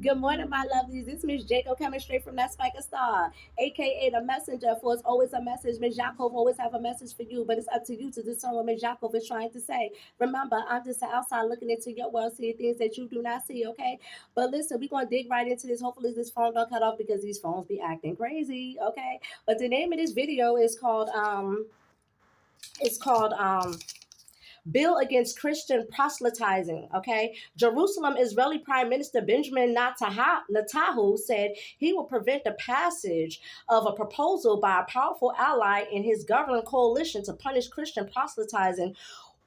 Good morning, my lovelies. This is Miss Jacob coming straight from that Spiker Star, aka the messenger. For it's always a message. Miss Jacob always have a message for you, but it's up to you to discern what Miss Jacob is trying to say. Remember, I'm just outside looking into your world, seeing things that you do not see. Okay, but listen, we're gonna dig right into this. Hopefully, this phone don't cut off because these phones be acting crazy. Okay, but the name of this video is called it's called bill against Christian proselytizing. Okay, Jerusalem Israeli Prime Minister Benjamin Netanyahu said he will prevent the passage of a proposal by a powerful ally in his governing coalition to punish Christian proselytizing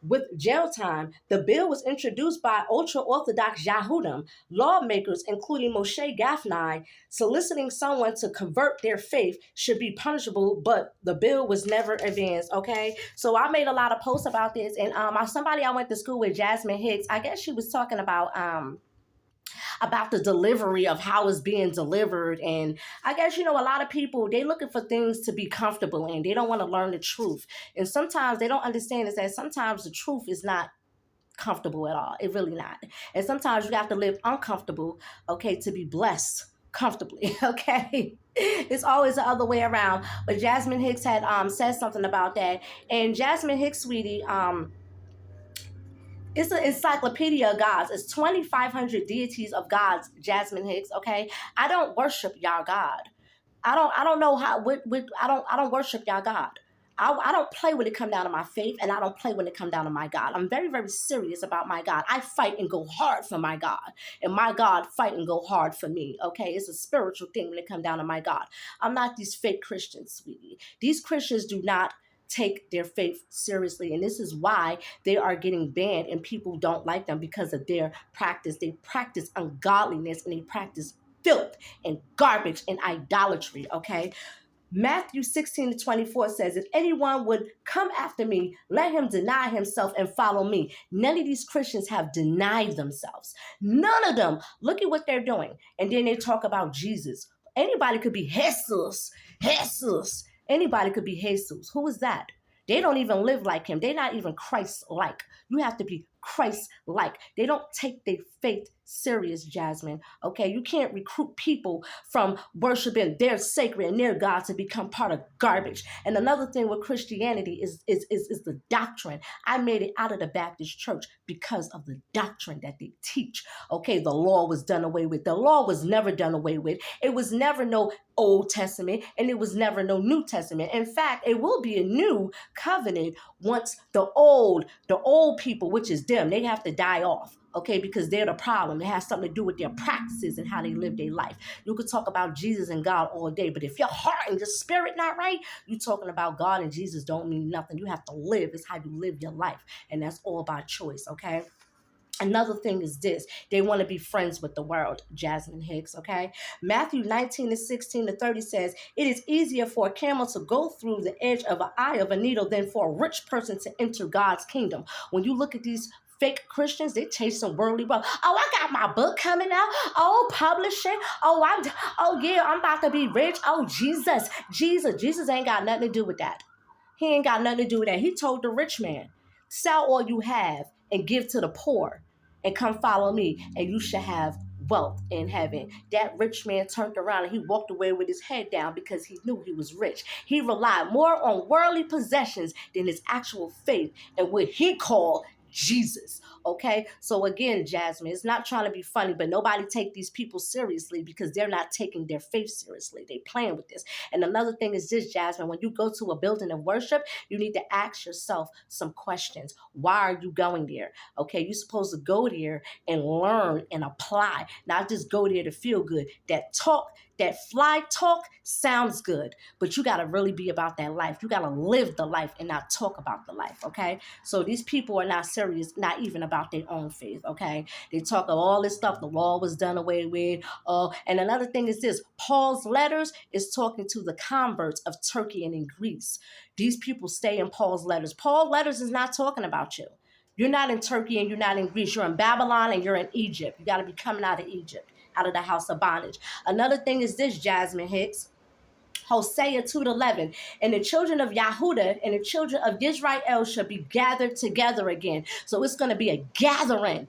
with jail time. The bill was introduced by ultra-Orthodox Yahudim lawmakers, including Moshe Gafni, soliciting someone to convert their faith should be punishable, but the bill was never advanced, okay? So I made a lot of posts about this, and somebody I went to school with, Jasmine Hicks, I guess she was talking about the delivery of how it's being delivered. And I guess, a lot of people, they looking for things to be comfortable in. They don't want to learn the truth. And sometimes they don't understand is that sometimes the truth is not comfortable at all. It really not. And sometimes you have to live uncomfortable, okay, to be blessed comfortably, okay? It's always the other way around. But Jasmine Hicks had said something about that. And Jasmine Hicks, sweetie, it's an encyclopedia of gods. It's 2,500 deities of gods, Jasmine Hicks, okay? I don't worship y'all God. I don't know how, I don't worship y'all God. I don't play when it come down to my faith, and I don't play when it come down to my God. I'm very, very serious about my God. I fight and go hard for my God, and my God fight and go hard for me, okay? It's a spiritual thing when it come down to my God. I'm not these fake Christians, sweetie. These Christians do not take their faith seriously, and this is why they are getting banned, and people don't like them because of their practice. They practice ungodliness, and they practice filth and garbage and idolatry, okay? Matthew 16:24 says, if anyone would come after me, let him deny himself and follow me. None of these Christians have denied themselves. None of them. Look at what they're doing. And then they talk about Jesus. Anybody could be Jesus. Jesus. Anybody could be Jesus. Who is that? They don't even live like him. They're not even Christ-like. You have to be Christ-like. They don't take their faith serious, Jasmine. Okay, you can't recruit people from worshiping their sacred and their God to become part of garbage. And another thing with Christianity is the doctrine. I made it out of the Baptist church because of the doctrine that they teach. Okay, the law was done away with. The law was never done away with. It was never no Old Testament, and it was never no New Testament. In fact, it will be a new covenant once the old people, which is them, they have to die off, okay, because they're the problem. It has something to do with their practices and how they live their life. You could talk about Jesus and God all day, but if your heart and your spirit not right, you talking about God and Jesus don't mean nothing. You have to live. It's how you live your life, and that's all by choice, okay? Another thing is this. They want to be friends with the world, Jasmine Hicks, okay? Matthew 19:16-30 says, it is easier for a camel to go through the edge of an eye of a needle than for a rich person to enter God's kingdom. When you look at these fake Christians, they chase some worldly wealth. Oh, I got my book coming out. Oh, publishing. Oh yeah, I'm about to be rich. Oh, Jesus ain't got nothing to do with that. He ain't got nothing to do with that. He told the rich man, sell all you have and give to the poor, and come follow me, and you shall have wealth in heaven. That rich man turned around and he walked away with his head down because he knew he was rich. He relied more on worldly possessions than his actual faith and what he called Jesus, okay? So again, Jasmine, it's not trying to be funny, but nobody take these people seriously because they're not taking their faith seriously. They playing with this. And another thing is this, Jasmine, when you go to a building of worship, you need to ask yourself some questions. Why are you going there? Okay, you're supposed to go there and learn and apply, not just go there to feel good. That fly talk sounds good, but you got to really be about that life. You got to live the life and not talk about the life, okay? So these people are not serious, not even about their own faith, okay? They talk of all this stuff. The law was done away with. And another thing is this. Paul's letters is talking to the converts of Turkey and in Greece. These people stay in Paul's letters. Paul's letters is not talking about you. You're not in Turkey and you're not in Greece. You're in Babylon and you're in Egypt. You got to be coming out of Egypt, out of the house of bondage. Another thing is this, Jasmine Hicks. Hosea 2:11, and the children of Yahudah and the children of Israel shall be gathered together again. So it's going to be a gathering.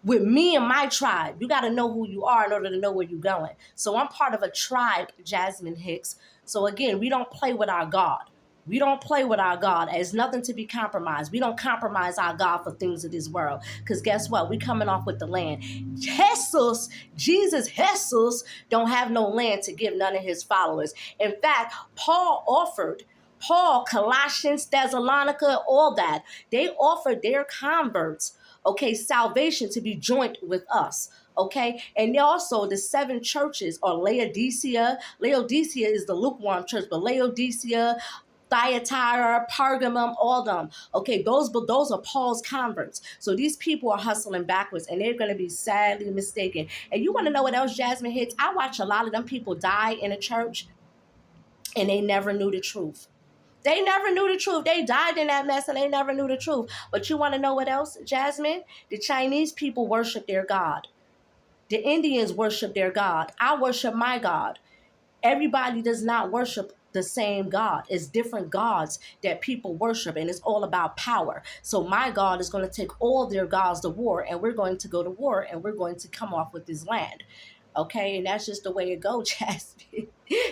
with me and my tribe. You got to know who you are in order to know where you're going. So I'm part of a tribe, Jasmine Hicks. So again, we don't play with our God. We don't play with our God. There's nothing to be compromised. We don't compromise our God for things of this world. Because guess what? We coming off with the land. Jesus, don't have no land to give none of his followers. In fact, Paul, Colossians, Thessalonica, all that, they offered their converts, okay, salvation to be joint with us. Okay, and also the seven churches are Laodicea. Laodicea is the lukewarm church, but Laodicea, Thyatira, Pergamum, all them. Okay, those are Paul's converts. So these people are hustling backwards, and they're going to be sadly mistaken. And you want to know what else, Jasmine Hicks? I watch a lot of them people die in a church, and they never knew the truth. They never knew the truth. They died in that mess, and they never knew the truth. But you want to know what else, Jasmine? The Chinese people worship their God. The Indians worship their God. I worship my God. Everybody does not worship the same God. It's different gods that people worship, and it's all about power. So my God is going to take all their gods to war, and we're going to go to war, and we're going to come off with this land. Okay, and that's just the way it goes, Jasmine.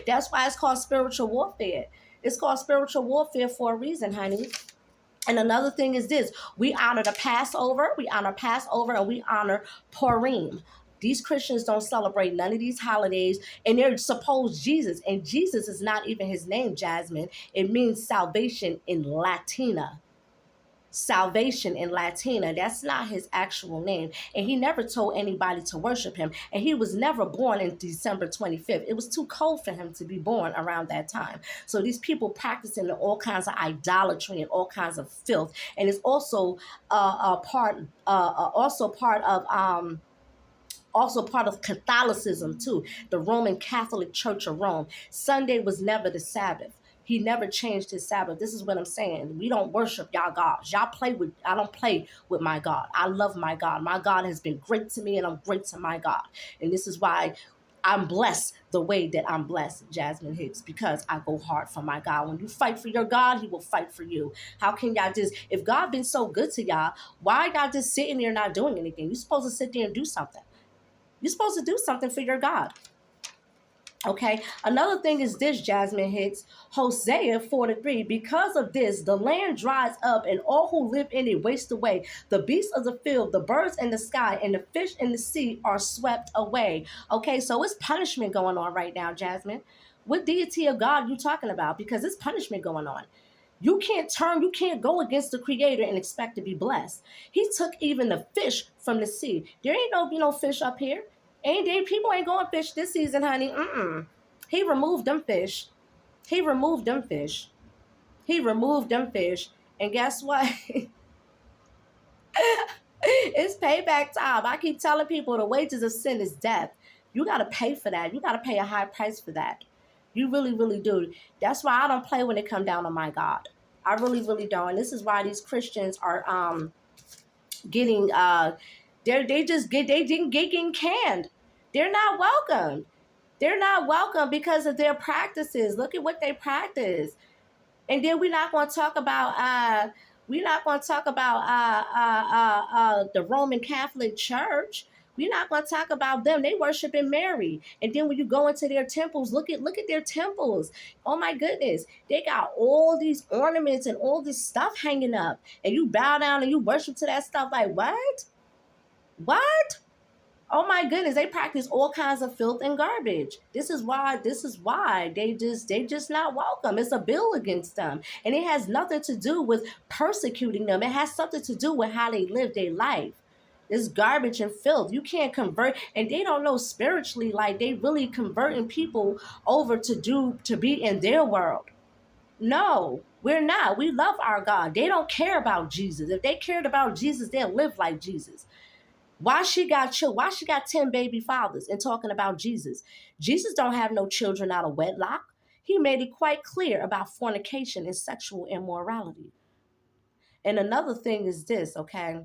That's why it's called spiritual warfare. It's called spiritual warfare for a reason, honey. And another thing is this: we honor the Passover, and we honor Purim. These Christians don't celebrate none of these holidays, and they're supposed Jesus. And Jesus is not even his name, Jasmine. It means salvation in Latina. Salvation in Latina. That's not his actual name. And he never told anybody to worship him. And he was never born in December 25th. It was too cold for him to be born around that time. So these people practicing all kinds of idolatry and all kinds of filth. And it's also also part of Catholicism too, the Roman Catholic Church of Rome. Sunday was never the Sabbath. He never changed his Sabbath. This is what I'm saying. We don't worship y'all gods. I don't play with my God. I love my God. My God has been great to me, and I'm great to my God. And this is why I'm blessed the way that I'm blessed, Jasmine Hicks, because I go hard for my God. When you fight for your God, he will fight for you. How can y'all if God been so good to y'all, why y'all just sitting there not doing anything? You're supposed to sit there and do something. You're supposed to do something for your God. Okay, another thing is this, Jasmine Hicks, Hosea 4:3. Because of this, the land dries up, and all who live in it waste away. The beasts of the field, the birds in the sky, and the fish in the sea are swept away. Okay, so it's punishment going on right now, Jasmine. What deity of God you talking about? Because it's punishment going on. You can't go against the creator and expect to be blessed. He took even the fish from the sea. There ain't no fish up here. People ain't going fish this season, honey. He removed them fish. He removed them fish. He removed them fish. And guess what? It's payback time. I keep telling people the wages of sin is death. You got to pay for that. You got to pay a high price for that. You really, really do. That's why I don't play when it come down to my God. I really, really don't. And this is why these Christians are getting they didn't getting canned. They're not welcome. They're not welcome because of their practices. Look at what they practice. And then we're not going to talk about the Roman Catholic Church. We're not going to talk about them. They worshiping Mary. And then when you go into their temples, look at their temples. Oh my goodness. They got all these ornaments and all this stuff hanging up. And you bow down and you worship to that stuff like, what? What? Oh my goodness, they practice all kinds of filth and garbage. This is why they just not welcome. It's a bill against them. And it has nothing to do with persecuting them. It has something to do with how they live their life. It's garbage and filth. You can't convert, and they don't know spiritually, like they really converting people over to be in their world. No, we're not. We love our God. They don't care about Jesus. If they cared about Jesus, they'll live like Jesus. Why she got 10 baby fathers and talking about Jesus? Jesus don't have no children out of wedlock. He made it quite clear about fornication and sexual immorality. And another thing is this, okay?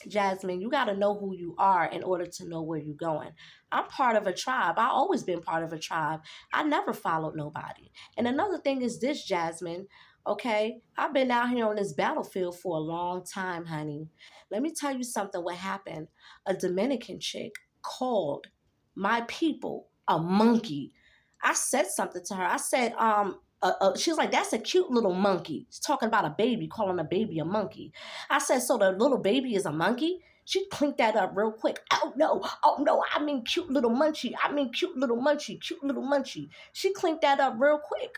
Jasmine, you got to know who you are in order to know where you're going. I'm part of a tribe. I've always been part of a tribe. I never followed nobody. And another thing is this, Jasmine. Okay, I've been out here on this battlefield for a long time, honey. Let me tell you something. What happened? A Dominican chick called my people a monkey. I said something to her. I said, she was like, "That's a cute little monkey." She's talking about a baby, calling a baby a monkey. I said, "So the little baby is a monkey?" She clinked that up real quick. Oh no, I mean cute little munchie. I mean cute little munchie, cute little munchie. She clinked that up real quick.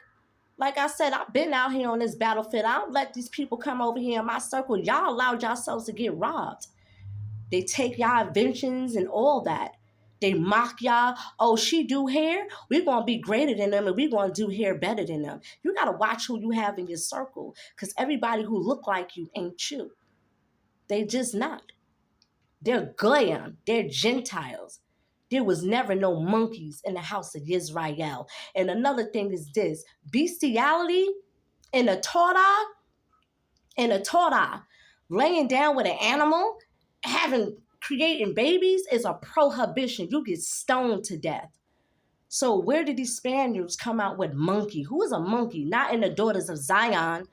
Like I said, I've been out here on this battlefield. I don't let these people come over here in my circle. Y'all allowed yourselves to get robbed. They take y'all inventions and all that. They mock y'all. Oh, she do hair? We're going to be greater than them and we're going to do hair better than them. You got to watch who you have in your circle because everybody who look like you ain't you. They just not. They're goyim. They're Gentiles. There was never no monkeys in the house of Israel. And another thing is this, bestiality in a Torah, laying down with an animal, creating babies is a prohibition. You get stoned to death. So where did these Spaniards come out with monkey? Who is a monkey? Not in the Daughters of Zion.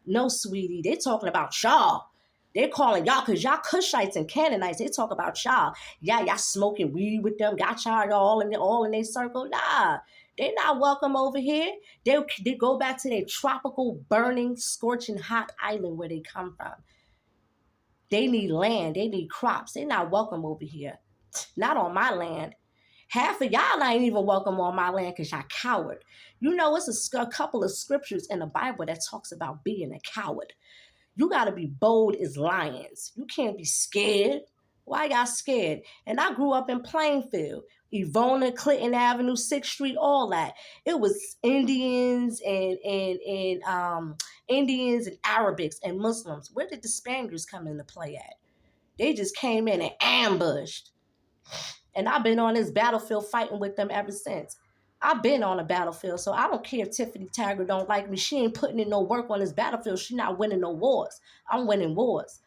No, sweetie. They're talking about y'all. They're calling y'all because y'all Cushites and Canaanites. They talk about y'all. Yeah, y'all smoking weed with them. Got y'all all in their circle. Nah, they're not welcome over here. They go back to their tropical, burning, scorching, hot island where they come from. They need land. They need crops. They're not welcome over here. Not on my land. Half of y'all ain't even welcome on my land because y'all coward. You know, it's a couple of scriptures in the Bible that talks about being a coward. You got to be bold as lions. You can't be scared. Why y'all scared? And I grew up in Plainfield, Evona, Clinton Avenue, 6th Street, all that. It was Indians and Indians and Arabics and Muslims. Where did the Spaniards come into play at? They just came in and ambushed. And I've been on this battlefield fighting with them ever since. I've been on a battlefield, so I don't care if Tiffany Taggart don't like me. She ain't putting in no work on this battlefield. She not winning no wars. I'm winning wars.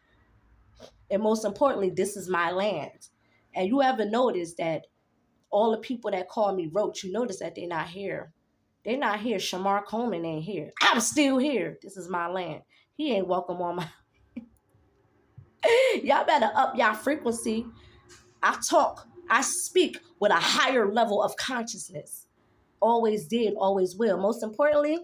And most importantly, this is my land. And you ever notice that all the people that call me roach, you notice that they're not here. They're not here. Shamar Coleman ain't here. I'm still here. This is my land. He ain't welcome on my... Y'all better up y'all frequency. I speak with a higher level of consciousness. Always did, always will. Most importantly,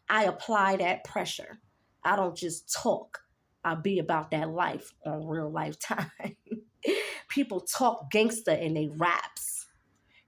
I apply that pressure. I don't just talk. I be about that life on real life time. People talk gangster in they raps.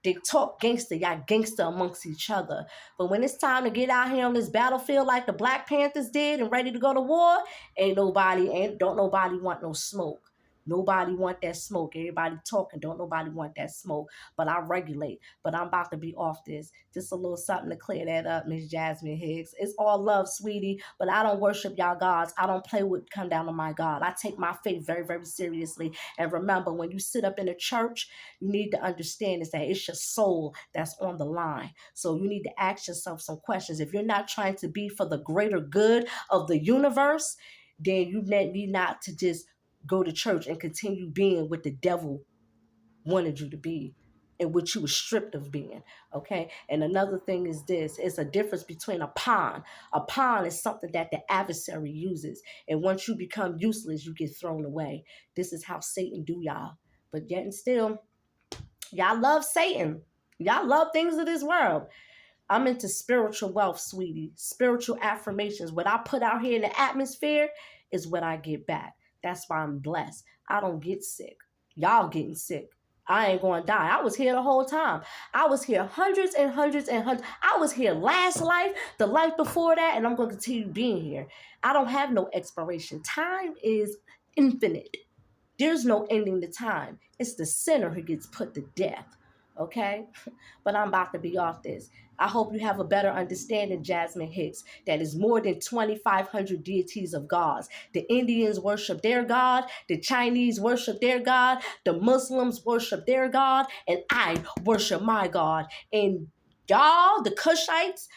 They talk gangster, y'all gangster amongst each other. But when it's time to get out here on this battlefield like the Black Panthers did and ready to go to war, don't nobody want no smoke. Nobody want that smoke. Everybody talking. Don't nobody want that smoke. But I regulate. But I'm about to be off this. Just a little something to clear that up, Miss Jasmine Hicks. It's all love, sweetie. But I don't worship y'all gods. I don't play with come down to my God. I take my faith very, very seriously. And remember, when you sit up in a church, you need to understand is that it's your soul that's on the line. So you need to ask yourself some questions. If you're not trying to be for the greater good of the universe, then you need not to just go to church and continue being what the devil wanted you to be and what you were stripped of being, okay? And another thing is this, it's a difference between a pawn. A pawn is something that the adversary uses. And once you become useless, you get thrown away. This is how Satan do y'all. But yet and still, y'all love Satan. Y'all love things of this world. I'm into spiritual wealth, sweetie. Spiritual affirmations. What I put out here in the atmosphere is what I get back. That's why I'm blessed. I don't get sick. Y'all getting sick. I ain't going to die. I was here the whole time. I was here hundreds and hundreds and hundreds. I was here last life, the life before that, and I'm going to continue being here. I don't have no expiration. Time is infinite. There's no ending to time. It's the sinner who gets put to death. Okay? But I'm about to be off this. I hope you have a better understanding, Jasmine Hicks, that is more than 2,500 deities of gods. The Indians worship their God, the Chinese worship their God, the Muslims worship their God, and I worship my God. And y'all, the Cushites,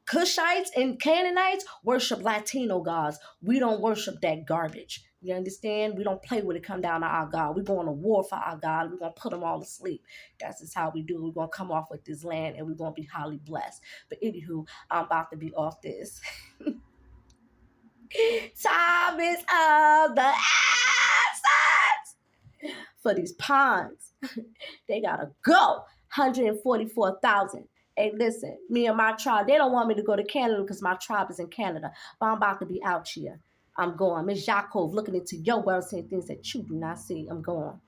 Cushites and Canaanites worship Latino gods. We don't worship that garbage. You understand? We don't play when it come down to our God. We're going to war for our God. We're going to put them all to sleep. That's just how we do. We're going to come off with this land and we're going to be highly blessed. But anywho, I'm about to be off this. Time is of the essence for these pawns. They got to go. 144,000. Hey, listen, me and my tribe, they don't want me to go to Canada because my tribe is in Canada. But I'm about to be out here. I'm going. Miss Jacob looking into your world, seeing things that you do not see. I'm going.